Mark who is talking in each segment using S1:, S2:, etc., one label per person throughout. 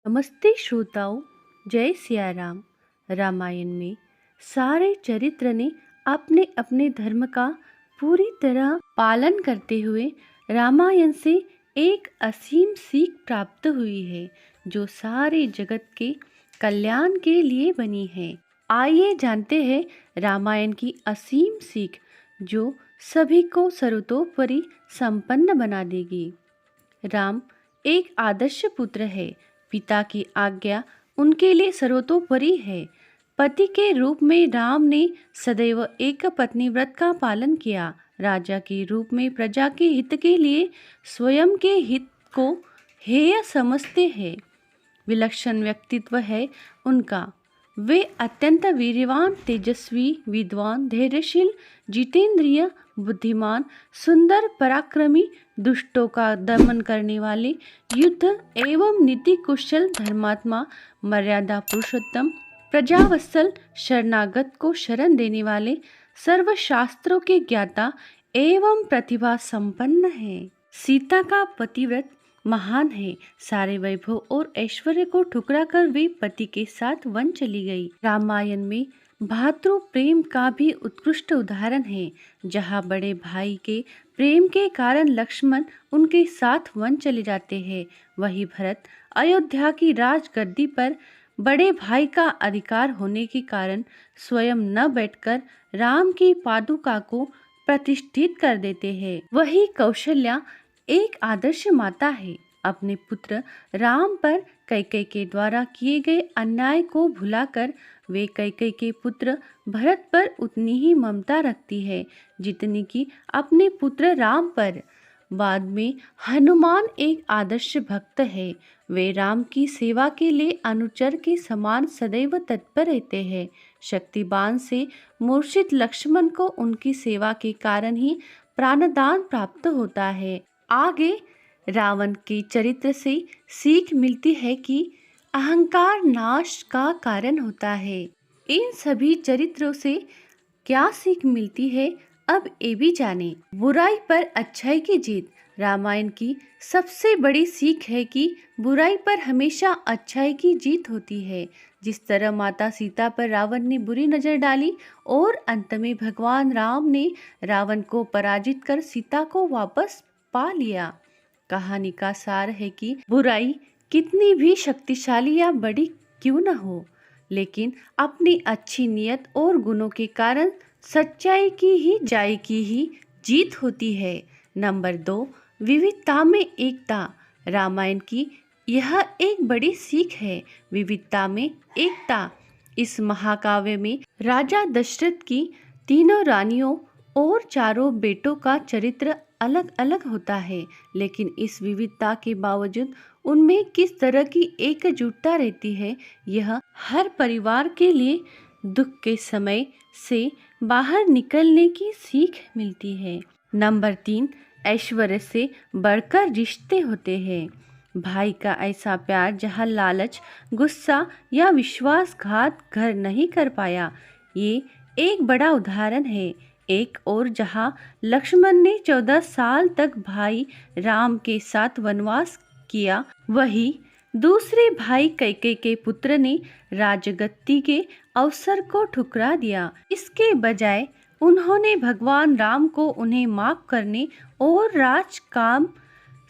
S1: नमस्ते श्रोताओं, जय सिया राम। रामायण में सारे चरित्र ने अपने अपने धर्म का पूरी तरह पालन करते हुए रामायण से एक असीम सीख प्राप्त हुई है, जो सारे जगत के कल्याण के लिए बनी है। आइए जानते हैं रामायण की असीम सीख, जो सभी को सर्वतोपरि संपन्न बना देगी। राम एक आदर्श पुत्र है। पिता की आज्ञा उनके लिए सर्वतोपरि है। पति के रूप में राम ने सदैव एक पत्नी व्रत का पालन किया। राजा के रूप में प्रजा के हित के लिए स्वयं के हित को हेय समझते हैं। विलक्षण व्यक्तित्व है उनका। वे अत्यंत वीर्यवान, तेजस्वी, विद्वान, धैर्यशील, जितेंद्रिय, बुद्धिमान, सुंदर, पराक्रमी, दुष्टों का दमन करने वाले, युद्ध एवं नीति कुशल, धर्मात्मा, मर्यादा पुरुषोत्तम, प्रजावत्सल, शरणागत को शरण देने वाले, सर्व शास्त्रों के ज्ञाता एवं प्रतिभा संपन्न है। सीता का पतिव्रत महान है। सारे वैभव और ऐश्वर्य को ठुकरा कर वे पति के साथ वन चली गई। रामायण में भातृ प्रेम का भी उत्कृष्ट उदाहरण है, जहाँ बड़े भाई के प्रेम के कारण लक्ष्मण उनके साथ वन चले जाते हैं, वही भरत अयोध्या की राजगद्दी पर बड़े भाई का अधिकार होने के कारण स्वयं न बैठकर राम की पादुका को प्रतिष्ठित कर देते हैं। वही कौशल्या एक आदर्श माता है। अपने पुत्र राम पर कैकेयी के द्वारा किए गए अन्याय को भुलाकर वे कैकेयी के पुत्र भरत पर उतनी ही ममता रखती है जितनी कि अपने पुत्र राम पर। बाद में हनुमान एक आदर्श भक्त है। वे राम की सेवा के लिए अनुचर के समान सदैव तत्पर रहते हैं। शक्तिबान से मूर्छित लक्ष्मण को उनकी सेवा के कारण ही प्राणदान प्राप्त होता है। आगे रावण के चरित्र से सीख मिलती है कि अहंकार नाश का कारण होता है। इन सभी चरित्रों से क्या सीख मिलती है, अब ये भी जाने। बुराई पर अच्छाई की जीत। रामायण की सबसे बड़ी सीख है कि बुराई पर हमेशा अच्छाई की जीत होती है। जिस तरह माता सीता पर रावण ने बुरी नजर डाली और अंत में भगवान राम ने रावण को पराजित कर सीता को वापस पा लिया। कहानी का सार है कि बुराई कितनी भी शक्तिशाली या बड़ी क्यों न हो, लेकिन अपनी अच्छी नीयत और गुणों के कारण सच्चाई की ही जीत होती है। नंबर 2, विविधता में एकता। रामायण की यह एक बड़ी सीख है, विविधता में एकता। इस महाकाव्य में राजा दशरथ की तीनों रानियों और चारों बेटों का चरित्र अलग अलग होता है, लेकिन इस विविधता के बावजूद उनमें किस तरह की एकजुटता रहती है, यह हर परिवार के लिए दुख के समय से बाहर निकलने की सीख मिलती है। नंबर 3, ऐश्वर्य से बढ़कर रिश्ते होते हैं। भाई का ऐसा प्यार जहाँ लालच, गुस्सा या विश्वासघात घर नहीं कर पाया, ये एक बड़ा उदाहरण है। एक और जहाँ लक्ष्मण ने 14 साल तक भाई राम के साथ वनवास किया, वही दूसरे भाई कैकेयी के पुत्र ने राजगद्दी के अवसर को ठुकरा दिया। इसके बजाय उन्होंने भगवान राम को उन्हें माफ करने और राजकाम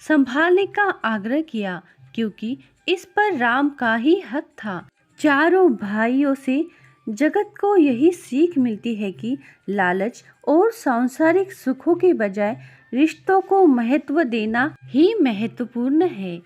S1: संभालने का आग्रह किया, क्योंकि इस पर राम का ही हक था। चारों भाइयों से जगत को यही सीख मिलती है कि लालच और सांसारिक सुखों के बजाय रिश्तों को महत्व देना ही महत्वपूर्ण है।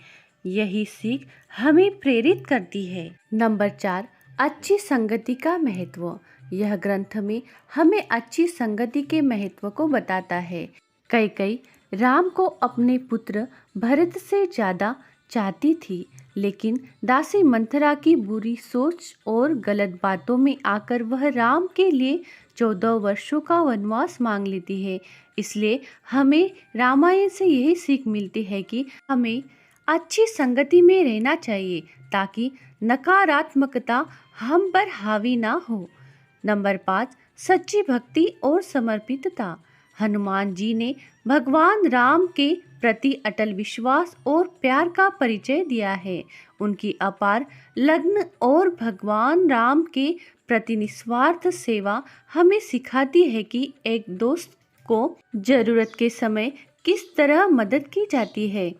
S1: यही सीख हमें प्रेरित करती है। नंबर 4, अच्छी संगति का महत्व। यह ग्रंथ में हमें अच्छी संगति के महत्व को बताता है। कैकेयी राम को अपने पुत्र भरत से ज्यादा चाहती थी, लेकिन दासी मंथरा की बुरी सोच और गलत बातों में आकर वह राम के लिए 14 वर्षों का वनवास मांग लेती है। इसलिए हमें रामायण से यही सीख मिलती है कि हमें अच्छी संगति में रहना चाहिए, ताकि नकारात्मकता हम पर हावी ना हो। नंबर 5, सच्ची भक्ति और समर्पितता। हनुमान जी ने भगवान राम के प्रति अटल विश्वास और प्यार का परिचय दिया है। उनकी अपार लगन और भगवान राम के प्रति निस्वार्थ सेवा हमें सिखाती है कि एक दोस्त को जरूरत के समय किस तरह मदद की जाती है।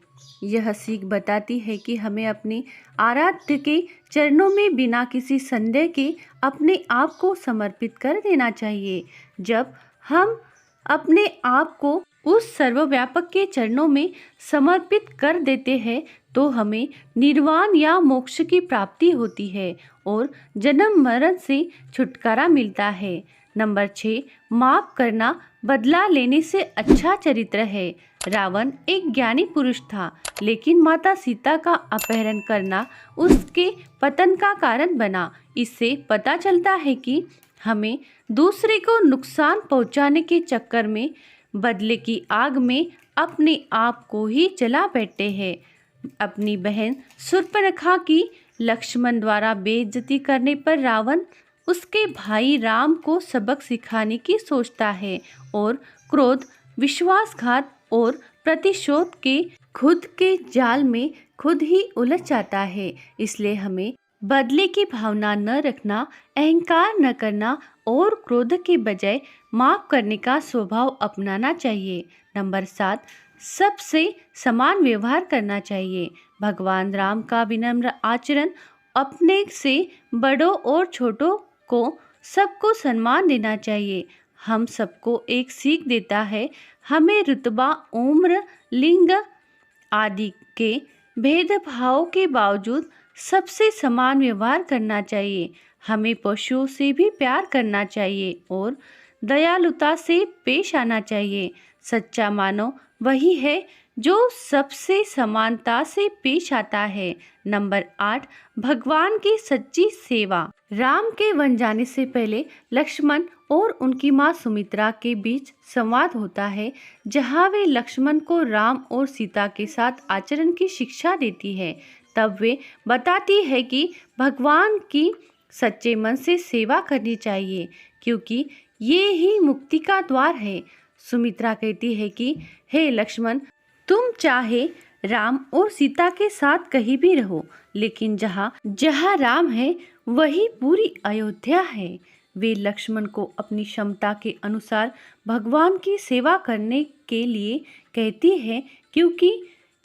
S1: यह सीख बताती है कि हमें अपने आराध्य के चरणों में बिना किसी संदेह के अपने आप को समर्पित कर देना चाहिए। जब हम अपने आप को उस सर्वव्यापक के चरणों में समर्पित कर देते हैं तो हमें निर्वाण या मोक्ष की प्राप्ति होती है और जन्म मरण से छुटकारा मिलता है। नंबर 6, माफ करना बदला लेने से अच्छा चरित्र है। रावण एक ज्ञानी पुरुष था, लेकिन माता सीता का अपहरण करना उसके पतन का कारण बना। इससे पता चलता है कि हमें दूसरे को नुकसान पहुंचाने के चक्कर में बदले की आग में अपने आप को ही जला बैठते हैं। अपनी बहन शूर्पणखा की लक्ष्मण द्वारा बेइज्जती करने पर रावण उसके भाई राम को सबक सिखाने की सोचता है और क्रोध, विश्वासघात और प्रतिशोध के खुद के जाल में खुद ही उलझ जाता है। इसलिए हमें बदले की भावना न रखना, अहंकार न करना और क्रोध के बजाय माफ करने का स्वभाव अपनाना चाहिए। नंबर 7, सबसे समान व्यवहार करना चाहिए। भगवान राम का विनम्र आचरण, अपने से बड़ों और छोटों को सबको सम्मान देना चाहिए, हम सबको एक सीख देता है। हमें रुतबा, उम्र, लिंग आदि के भेदभाव के बावजूद सबसे समान व्यवहार करना चाहिए। हमें पशुओं से भी प्यार करना चाहिए और दयालुता से पेश आना चाहिए। सच्चा मानव वही है जो सबसे समानता से पेश आता है। नंबर 8, भगवान की सच्ची सेवा। राम के वन जाने से पहले लक्ष्मण और उनकी मां सुमित्रा के बीच संवाद होता है, जहां वे लक्ष्मण को राम और सीता के साथ आचरण की शिक्षा देती है। तब वे बताती है कि भगवान की सच्चे मन से सेवा करनी चाहिए, क्योंकि ये ही मुक्ति का द्वार है। सुमित्रा कहती है कि हे लक्ष्मण, तुम चाहे राम और सीता के साथ कहीं भी रहो, लेकिन जहाँ जहाँ राम है वही पूरी अयोध्या है। वे लक्ष्मण को अपनी क्षमता के अनुसार भगवान की सेवा करने के लिए कहती है, क्योंकि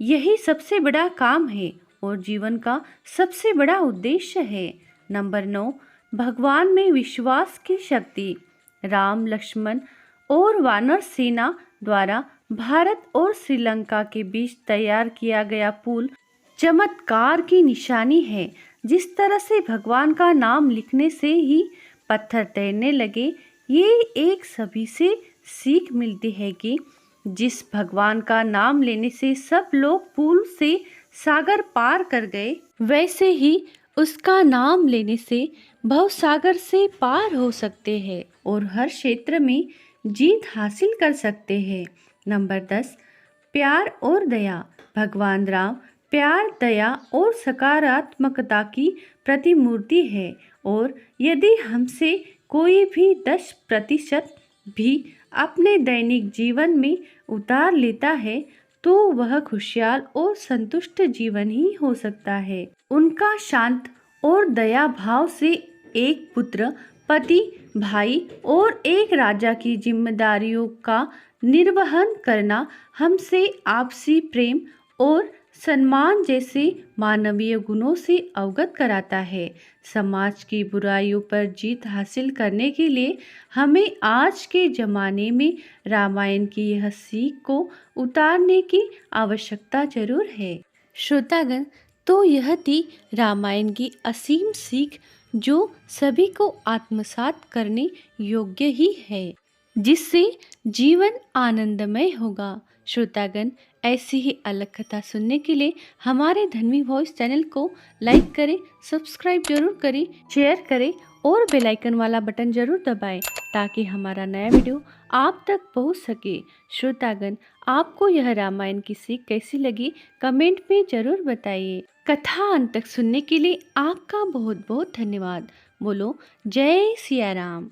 S1: यही सबसे बड़ा काम है और जीवन का सबसे बड़ा उद्देश्य है। नंबर 9, भगवान में विश्वास की शक्ति। राम, लक्ष्मण और वानर सेना द्वारा भारत और श्रीलंका के बीच तैयार किया गया पुल चमत्कार की निशानी है। जिस तरह से भगवान का नाम लिखने से ही पत्थर तैरने लगे, ये एक सभी से सीख मिलती है कि जिस भगवान का नाम लेने से सब लोग पुल से सागर पार कर गए, वैसे ही उसका नाम लेने से भवसागर से पार हो सकते हैं और हर क्षेत्र में जीत हासिल कर सकते हैं। नंबर 10, प्यार और दया। भगवान राम प्यार, दया और सकारात्मकता की प्रतिमूर्ति है और यदि हमसे कोई भी 10% भी अपने दैनिक जीवन में उतार लेता है तो वह खुशहाल और संतुष्ट जीवन ही हो सकता है। उनका शांत और दया भाव से एक पुत्र, पति, भाई और एक राजा की जिम्मेदारियों का निर्वहन करना हमसे आपसी प्रेम और सम्मान जैसे मानवीय गुणों से अवगत कराता है। समाज की बुराइयों पर जीत हासिल करने के लिए हमें आज के ज़माने में रामायण की यह सीख को उतारने की आवश्यकता जरूर है। श्रोतागण, तो यह थी रामायण की असीम सीख, जो सभी को आत्मसात करने योग्य ही है, जिससे जीवन आनंदमय होगा। श्रोतागण, ऐसी ही अलग कथा सुनने के लिए हमारे धन्वी वॉइस चैनल को लाइक करें, सब्सक्राइब जरूर करें, शेयर करें और बेल आइकन वाला बटन जरूर दबाएं, ताकि हमारा नया वीडियो आप तक पहुंच सके। श्रोतागण, आपको यह रामायण की सीख कैसी लगी कमेंट में जरूर बताइए। कथा अंत तक सुनने के लिए आपका बहुत बहुत धन्यवाद। बोलो जय सिया राम।